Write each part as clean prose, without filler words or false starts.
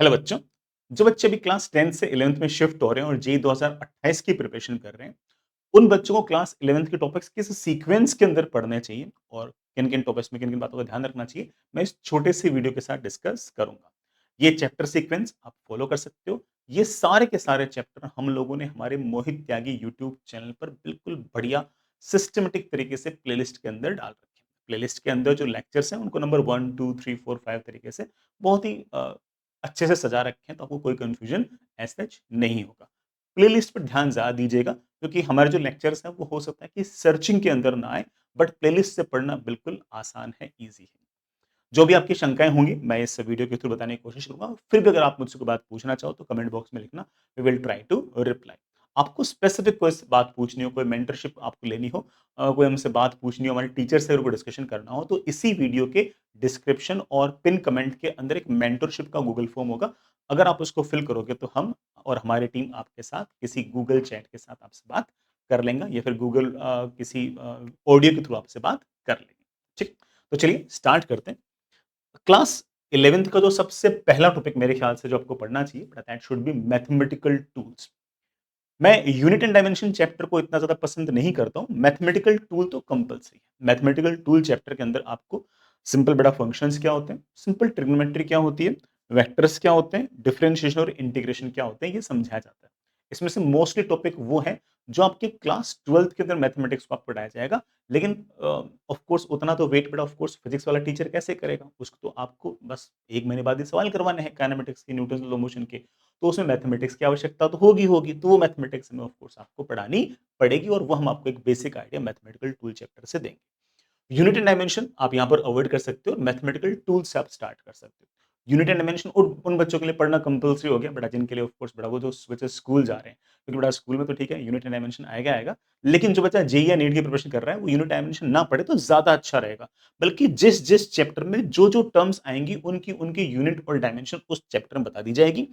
Hello बच्चों। जो बच्चे अभी क्लास 10 से 11th में शिफ्ट हो रहे हैं और जेईई 2028 की प्रिपरेशन कर रहे हैं, उन बच्चों को क्लास 11th के टॉपिक्स किस सीक्वेंस के अंदर पढ़ने चाहिए और किन-किन टॉपिक्स में किन-किन बातों का ध्यान रखना चाहिए, मैं इस छोटे से वीडियो के साथ डिस्कस करूँगा। ये चैप्टर सीक्वेंस आप फॉलो कर सकते हो। ये सारे के सारे चैप्टर हम लोगों ने हमारे मोहित त्यागी यूट्यूब चैनल पर बिल्कुल बढ़िया सिस्टमैटिक तरीके से प्लेलिस्ट के अंदर डाल रखे हैं। प्लेलिस्ट के अंदर जो लेक्चर्स हैं उनको नंबर 1, 2, 3, 4, 5 तरीके से बहुत ही अच्छे से सजा रखे हैं, तो आपको कोई कन्फ्यूजन एज़ सच नहीं होगा। प्लेलिस्ट पर ध्यान ज़्यादा दीजिएगा क्योंकि हमारे जो लेक्चर्स हैं वो हो सकता है कि सर्चिंग के अंदर ना आए, बट प्लेलिस्ट से पढ़ना बिल्कुल आसान है, ईज़ी है। जो भी आपकी शंकाएँ होंगी, मैं इस वीडियो के थ्रू बताने की कोशिश करूँगा। फिर भी अगर आप मुझसे कोई बात पूछना चाहो तो कमेंट बॉक्स में लिखना, we will try to reply. आपको स्पेसिफिक कोई बात पूछनी हो, कोई मेंटरशिप आपको लेनी हो, कोई हमसे बात पूछनी हो, हमारे टीचर से अगर कोई डिस्कशन करना हो, तो इसी वीडियो के डिस्क्रिप्शन और पिन कमेंट के अंदर एक मेंटरशिप का गूगल फॉर्म होगा। अगर आप उसको फिल करोगे तो हम और हमारी टीम आपके साथ किसी गूगल चैट के साथ आपसे बात कर लेंगे या फिर गूगल किसी ऑडियो के थ्रू आपसे बात कर लेंगे। ठीक? तो चलिए स्टार्ट करते हैं। क्लास 11th का जो सबसे पहला टॉपिक मेरे ख्याल से जो आपको पढ़ना चाहिए that should be mathematical tools. मैं यूनिट एंड डायमेंशन चैप्टर को इतना ज़्यादा पसंद नहीं करता हूँ। मैथमेटिकल टूल तो कंपल्सरी है। मैथमेटिकल टूल चैप्टर के अंदर आपको सिंपल बेटा फंक्शंस क्या होते हैं, सिंपल ट्रिग्नोमेट्री क्या होती है, वेक्टर्स क्या होते हैं, डिफरेंशिएशन और इंटीग्रेशन क्या होते हैं, ये समझाया जाता है। इसमें से मोस्टली टॉपिक वो हैं जो आपके क्लास 12th के अंदर मैथमेटिक्स को आपको पढ़ाया जाएगा। लेकिन ऑफ कोर्स उतना तो वेट बेटा ऑफ कोर्स फिजिक्स वाला टीचर कैसे करेगा? उसको तो आपको बस 1 महीने बाद ही सवाल करवाने हैं काइनेमेटिक्स के, न्यूटन्स लॉ ऑफ मोशन के। तो उसमें मैथमेटिक्स की आवश्यकता तो होगी, तो वो मैथमेटिक्स में ऑफ कोर्स आपको पढ़ानी पड़ेगी और वो हम आपको एक basic idea mathematical tool chapter से देंगे। यूनिट एंड डायमेंशन आप यहाँ पर अवॉइड कर सकते हो, मैथमेटिकल टूल से आप स्टार्ट कर सकते हो। यूनिट एंड डायमेंशन उन उन बच्चों के लिए पढ़ना कंपल्सरी हो गया बेटा जिनके लिए ऑफ कोर्स बेटा वो जो बच्चे स्कूल जा रहे हैं। क्योंकि बेटा स्कूल में तो ठीक है यूनिट एंड डायमेंशन आएगा, लेकिन जो बच्चा जेईई या नीट की प्रिपरेशन कर रहा है वो यूनिट डायमेंशन ना पढ़े तो ज़्यादा अच्छा रहेगा। बल्कि जिस-जिस चैप्टर में जो-जो टर्म्स आएँगी उनकी यूनिट और डायमेंशन उस चैप्टर में बता दी जाएगी।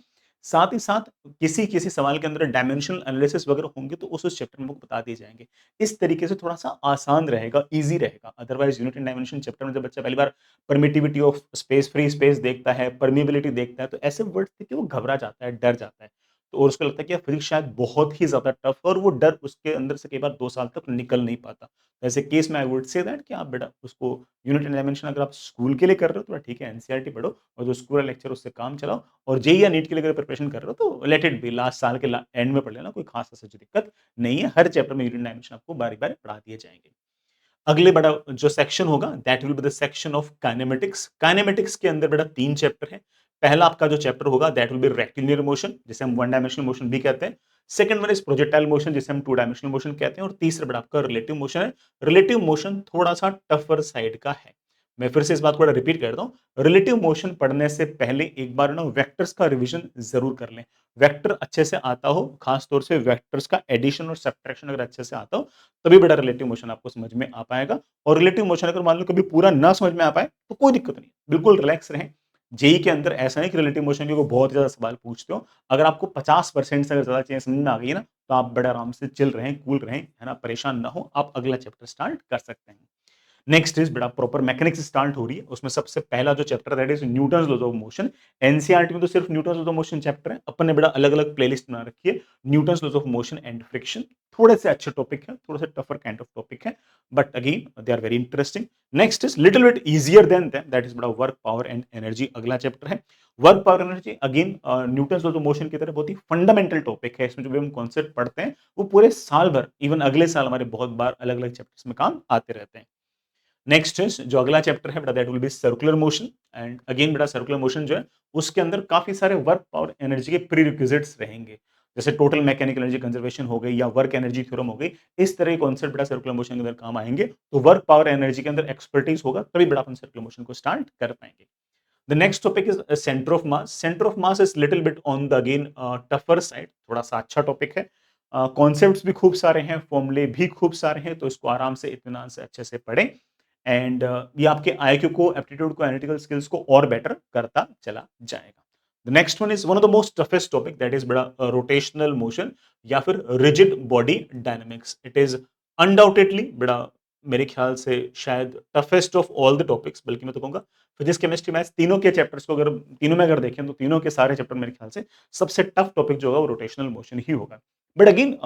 साथ ही साथ किसी-किसी सवाल के अंदर डायमेंशनल एनालिसिस वगैरह होंगे तो उस चैप्टर में वो बता दिए जाएँगे। इस तरीके से थोड़ा-सा आसान रहेगा, ईज़ी रहेगा। Otherwise unit and dimension chapter में जब बच्चा पहली बार permittivity of space, free space देखता है, परमिएबिलिटी देखता है, तो ऐसे वर्ड्स देख के वो घबरा जाता है, डर जाता है। तो और उसको लगता है कि यार फिज़िक्स शायद बहुत ही ज़्यादा टफ है और वो डर उसके अंदर से कई बार 2 साल तक निकल नहीं पाता। ऐसे केस में आई वुड से दैट कि आप बेटा उसको यूनिट एंड डायमेंशन अगर आप स्कूल के लिए कर रहे हो तो ठीक है एनसीईआरटी पढ़ो और जो स्कूल लेक्चर उससे काम चलाओ और जेईई या नीट के लिए अगर प्रिपरेशन कर रहे हो तो लेट इट बी लास्ट साल के एंड में पढ़ लेना, कोई खास ऐसी दिक्कत नहीं है। हर चैप्टर में यूनिट डायमेंशन आपको बारी-बारी पढ़ा दिए जाएँगे। अगले बड़ा जो सेक्शन होगा that will be the section of kinematics. Kinematics के अंदर बेटा 3 चैप्टर हैं। पहला आपका जो चैप्टर होगा that will be rectilinear motion जिसे हम वन डायमेंशनल मोशन भी कहते हैं। Second one is projectile motion जिसे हम टू डायमेंशनल मोशन कहते हैं और तीसरा बेटा आपका रिलेटिव मोशन है। रिलेटिव मोशन थोड़ा-सा टफर साइड का है। मैं फिर से इस बात को रिपीट करता हूँ। रिलेटिव मोशन पढ़ने से पहले एक बार ना वेक्टर्स का रिवीजन ज़रूर कर लें। वेक्टर अच्छे से आता हो, खास तौर से वेक्टर्स का एडिशन और सब्ट्रैक्शन अगर अच्छे से आता हो तभी बेटा रिलेटिव मोशन आपको समझ में आ पाएगा और रिलेटिव मोशन अगर मान लो कभी पूरा ना समझ में आ पाए तो कोई दिक्कत नहीं, बिल्कुल रिलैक्स रहें। जेईई के अंदर ऐसा नहीं कि रिलेटिव मोशन के वो बहुत ज़्यादा सवाल पूछते हो। अगर आपको 50% से अगर ज़्यादा चीज़ें समझ में आ गई है ना, तो आप बड़े आराम से चिल रहें, कूल रहें, है ना? परेशान ना हो, आप अगला चैप्टर स्टार्ट कर सकते हैं। नेक्स्ट इज बेटा प्रॉपर मैकेनिक्स स्टार्ट हो रही है। उसमें सबसे पहला जो chapter that is Newton's laws of motion. NCERT में तो सिर्फ Newton's laws of motion chapter है। अपन ने बेटा अलग-अलग प्लेलिस्ट बना रखी है। Newton's laws of motion and friction थोड़े से अच्छे टॉपिक है, थोड़े से टफर काइंड ऑफ टॉपिक है, but again they are very interesting. Next is little bit easier than that that is बेटा वर्क पावर एंड एनर्जी अगला चैप्टर है। Work power energy again Newton's laws of motion की तरह बहुत ही fundamental topic है। इसमें जो भी हम कॉन्सेप्ट पढ़ते हैं वो पूरे साल भर इवन अगले साल हमारे बहुत बार अलग-अलग चैप्टर्स में काम आते रहते हैं। नेक्स्ट इज जो अगला चैप्टर है बेटा that will be circular motion and again बेटा सर्कुलर मोशन जो है उसके अंदर काफी सारे वर्क पावर एनर्जी के प्रीरिक्विजिट्स रहेंगे। जैसे टोटल मैकेनिकल एनर्जी कंजर्वेशन हो गई या वर्क एनर्जी थ्योरम हो गई। इस तरह के कॉन्सेप्ट बेटा सर्कुलर मोशन के अंदर काम आएंगे। तो वर्क पावर एनर्जी के अंदर एक्सपर्टीज होगा तभी बेटा अपन सर्कुलर मोशन को स्टार्ट कर पाएंगे। The next topic is centre of mass. Centre of mass is little bit on the again tougher side, थोड़ा सा अच्छा टॉपिक है। कॉन्सेप्ट्स भी खूब सारे हैं, फॉर्मूले भी खूब सारे हैं, तो इसको आराम से इत्मीनान से अच्छे से पढ़ें एंड ये आपके आईक्यू को, एप्टीट्यूड को, एनालिटिकल स्किल्स को और बेटर करता चला जाएगा। The next one is one of the most toughest topic that is बड़ा रोटेशनल मोशन या फिर rigid body dynamics. It is undoubtedly बड़ा मेरे ख्याल से शायद toughest of all the topics, बल्कि मैं तो कहूँगा फिजिक्स, केमिस्ट्री, मैथ्स तीनों के चैप्टर्स को अगर तीनों में अगर देखें तो तीनों के सारे चैप्टर मेरे ख्याल से सबसे टफ टॉपिक जो होगा वो रोटेशनल मोशन ही होगा। बट अगेन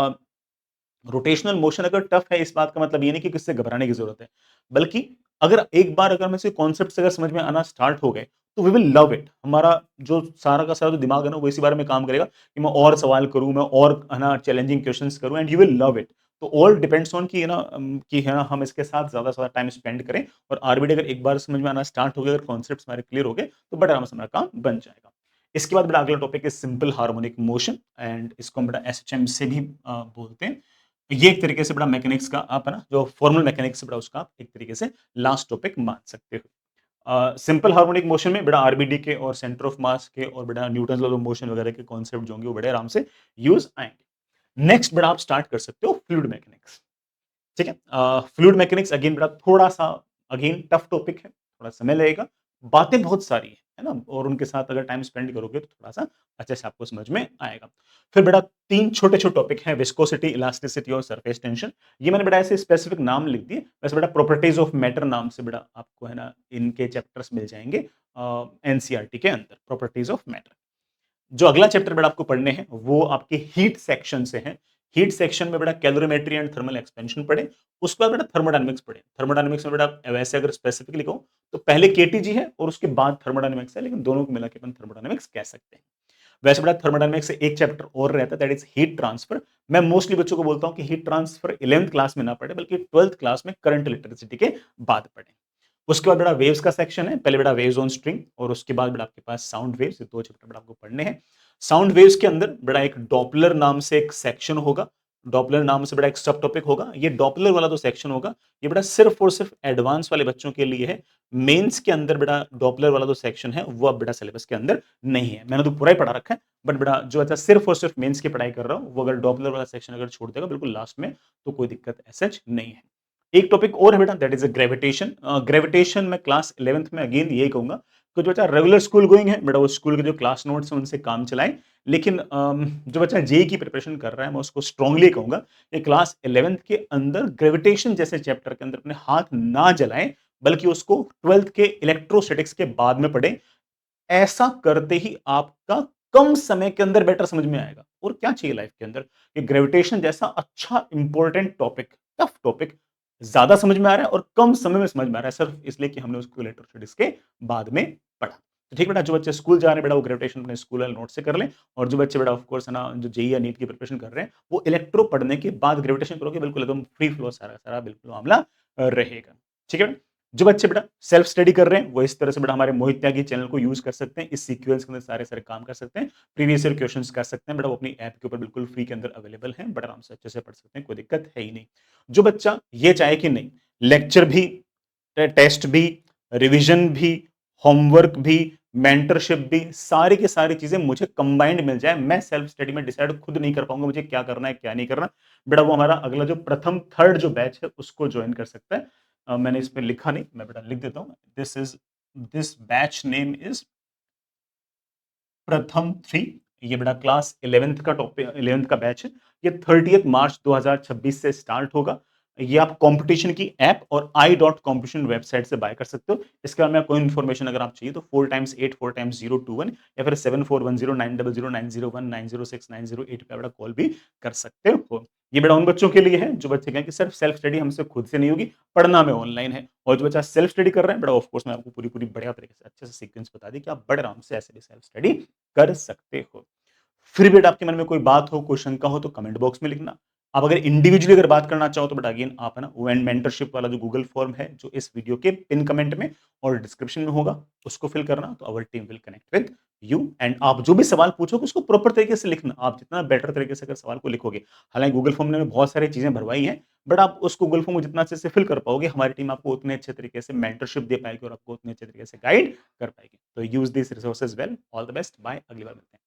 रोटेशनल मोशन अगर टफ है इस बात का मतलब ये नहीं कि किससे घबराने की ज़रूरत है। बल्कि अगर एक बार अगर हमें इसके कॉन्सेप्ट्स अगर समझ में आना स्टार्ट हो गए, तो वी विल लव इट। हमारा जो सारा का सारा जो दिमाग है ना वो इसी बारे में काम करेगा कि मैं और सवाल करूँ, मैं और है ना चैलेंजिंग क्वेश्चन्स करूँ and you will love it. तो ऑल डिपेंड्स ऑन कि है ना कि है ना हम इसके साथ ज़्यादा से ज़्यादा टाइम स्पेंड करें और आरबीडी अगर एक बार समझ में आना स्टार्ट हो गया, अगर कॉन्सेप्ट्स हमारे क्लियर हो गए, तो बड़ा आराम से हमारा काम बन जाएगा। इसके बाद बड़ा अगला टॉपिक है सिंपल हार्मोनिक मोशन एंड इसको हम बड़ा एसएचएम से भी बोलते हैं। ये एक तरीके से बड़ा मैकेनिक्स का आप है ना जो फॉर्मल मैकेनिक्स से बड़ा उसका आप एक तरीके से लास्ट टॉपिक मान सकते हो। सिंपल हार्मोनिक मोशन में बड़ा आरबीडी के और सेंटर ऑफ मास के और बड़ा न्यूटन लॉ ऑफ मोशन वगैरह के कॉन्सेप्ट जो होंगे वो बड़े आराम से यूज आएंगे। नेक्स्ट बड़ा आप स्टार्ट कर सकते हो फ्लूइड मैकेनिक्स। ठीक है? फ्लूइड मैकेनिक्स अगेन बड़ा थोड़ा-सा अगेन टफ टॉपिक है, थोड़ा समय लगेगा, बातें बहुत सारी हैं, है ना? और उनके साथ अगर टाइम स्पेंड करोगे तो थोड़ा-सा अच्छे से आपको समझ में आएगा। फिर बेटा 3 छोटे-छोटे टॉपिक हैं विस्कोसिटी, इलास्टिसिटी और सरफेस टेंशन। ये मैंने बेटा ऐसे स्पेसिफिक नाम लिख दिए, वैसे बेटा प्रॉपर्टीज ऑफ मैटर नाम से बेटा आपको है ना इनके चैप्टर्स मिल जाएँगे एनसीईआरटी के अंदर, प्रॉपर्टीज ऑफ मैटर। जो अगला चैप्टर बेटा आपको पढ़ने हैं वो आपके हीट सेक्शन से हैं। हीट सेक्शन में बेटा कैलोरीमेट्री एंड थर्मल एक्सपेंशन पढ़े, उसके बाद बेटा थर्मोडायनामिक्स पढ़े। थर्मोडायनामिक्स में बेटा वैसे अगर स्पेसिफिकली कहूं तो पहले केटीजी है और उसके बाद थर्मोडायनामिक्स है, लेकिन दोनों को मिला के अपन थर्मोडायनामिक्स कह सकते हैं। वैसे बेटा थर्मोडायनामिक्स से एक चैप्टर और रहता है दैट इज हीट ट्रांसफर। मैं मोस्टली बच्चों को बोलता हूं कि हीट ट्रांसफर 11th क्लास में ना पढ़े बल्कि 12th क्लास में करंट इलेक्ट्रिसिटी के बाद पढ़े। उसके बाद बेटा वेव्स का सेक्शन है, पहले बेटा वेव्स ऑन स्ट्रिंग और उसके बाद बेटा आपके पास साउंड वेव्स, ये दो चैप्टर बेटा आपको पढ़ने हैं। साउंड वेव्स के अंदर बेटा एक डॉपलर नाम से एक सेक्शन होगा, डॉपलर नाम से बेटा एक सब टॉपिक होगा। ये डॉपलर वाला जो सेक्शन होगा ये बेटा सिर्फ और सिर्फ एडवांस वाले बच्चों के लिए है। मेंस के अंदर बेटा डॉपलर वाला जो सेक्शन है वो अब बेटा सिलेबस के अंदर नहीं है। मैंने तो पूरा ही पढ़ा रखा है, बट बेटा जो अच्छा सिर्फ और सिर्फ मेंस की पढ़ाई कर रहा हूं वो अगर डॉपलर वाला सेक्शन अगर छोड़ देगा बिल्कुल लास्ट में तो कोई दिक्कत ऐसा नहीं है। एक टॉपिक और है बेटा that is a gravitation. Gravitation में क्लास 11th में अगेन यही कहूंगा कि जो बच्चा रेगुलर स्कूल गोइंग है बेटा वो स्कूल के जो क्लास नोट्स हैं उनसे काम चलाएं। लेकिन जो बच्चा जेई की प्रिपरेशन कर रहा है मैं उसको स्ट्रांगली कहूंगा कि क्लास 11th के अंदर ग्रेविटेशन जैसे चैप्टर के अंदर अपने हाथ ना जलाएं, बल्कि उसको 12th के इलेक्ट्रोस्टैटिक्स के बाद में पढ़ें। ऐसा करते ही आपका कम समय के अंदर बेटर समझ में आएगा। और क्या चाहिए लाइफ के अंदर कि ग्रेविटेशन जैसा अच्छा इंपॉर्टेंट टॉपिक, टफ टॉपिक ज्यादा समझ में आ रहा है और कम समय में समझ में आ रहा है, सिर्फ इसलिए कि हमने उसको इलेक्ट्रोस्टैटिक्स के बाद में पढ़ा। तो ठीक बेटा, जो बच्चे स्कूल जा रहे हैं बेटा वो ग्रेविटेशन अपने स्कूल वाले नोट से कर लें, और जो बच्चे बेटा ऑफ कोर्स है ना जो जेईई या नीट की प्रिपरेशन कर रहे हैं वो इलेक्ट्रो पढ़ने के बाद ग्रेविटेशन करोगे, बिल्कुल एकदम फ्री फ्लो सारा सारा बिल्कुल मामला रहेगा। ठीक है बेटा? जो बच्चे बेटा सेल्फ स्टडी कर रहे हैं वो इस तरह से बेटा हमारे मोहित त्यागी चैनल को यूज कर सकते हैं, इस सीक्वेंस के अंदर सारे सारे काम कर सकते हैं, प्रीवियस ईयर क्वेश्चंस कर सकते हैं बेटा, वो अपनी ऐप के ऊपर बिल्कुल फ्री के अंदर अवेलेबल हैं, बड़ा आराम से अच्छे से पढ़ सकते हैं, कोई दिक्कत है ही नहीं। जो बच्चा ये चाहे कि नहीं लेक्चर भी, टेस्ट भी, रिवीजन भी, होमवर्क भी, मेंटरशिप भी, सारी की सारी चीजें मुझे कंबाइंड मिल जाए, मैं सेल्फ स्टडी में डिसाइड खुद नहीं कर पाऊंगा मुझे क्या करना है क्या नहीं करना, बेटा वो हमारा अगला जो प्रथम थर्ड जो बैच है उसको ज्वाइन कर सकता है। मैंने इसमें लिखा नहीं, मैं बेटा लिख देता हूँ, दिस बैच नेम इज प्रथम 3। ये बेटा क्लास 11th का टॉपिक 11th का बैच है। ये 30th मार्च 2026 से स्टार्ट होगा। ये आप कंपटीशन की ऐप और i.competition वेबसाइट से बाय कर सकते हो। इसके बारे में कोई इन्फॉर्मेशन अगर आप चाहिए तो 4x8 4x021 या फिर 7410900901906908 पे बेटा कॉल भी कर सकते हो। ये बेटा उन बच्चों के लिए है जो बच्चे कहें कि सिर्फ सेल्फ स्टडी हमसे खुद से नहीं होगी, पढ़ना में ऑनलाइन है, और जो बच्चा सेल्फ स्टडी कर रहे हैं बेटा ऑफ कोर्स मैं आपको पूरी पूरी बढ़िया तरीके से अच्छे से सीक्वेंस बता दी कि आप बड़े आराम से ऐसे भी सेल्फ स्टडी कर सकते हो। फिर भी अगर आपके मन में कोई बात हो, कोई शंका हो तो कमेंट बॉक्स में लिखना। आप अगर इंडिविजुअली अगर बात करना चाहो तो बट अगेन आप है ना वो मेंटरशिप वाला जो गूगल फॉर्म है जो इस वीडियो के पिन कमेंट में और डिस्क्रिप्शन में होगा उसको फिल करना, तो our team will connect with you and आप जो भी सवाल पूछोगे उसको प्रॉपर तरीके से लिखना। आप जितना बेटर तरीके से अगर सवाल को लिखोगे, हालांकि गूगल फॉर्म ने बहुत सारी चीजें भरवाई हैं, बट आप उस गूगल फॉर्म को जितना अच्छे से फिल कर पाओगे हमारी टीम आपको उतने अच्छे तरीके से मेंटरशिप दे पाएगी और आपको उतने अच्छे तरीके से गाइड कर पाएगी। तो use this resources well, all the best, bye, अगली बार मिलते हैं।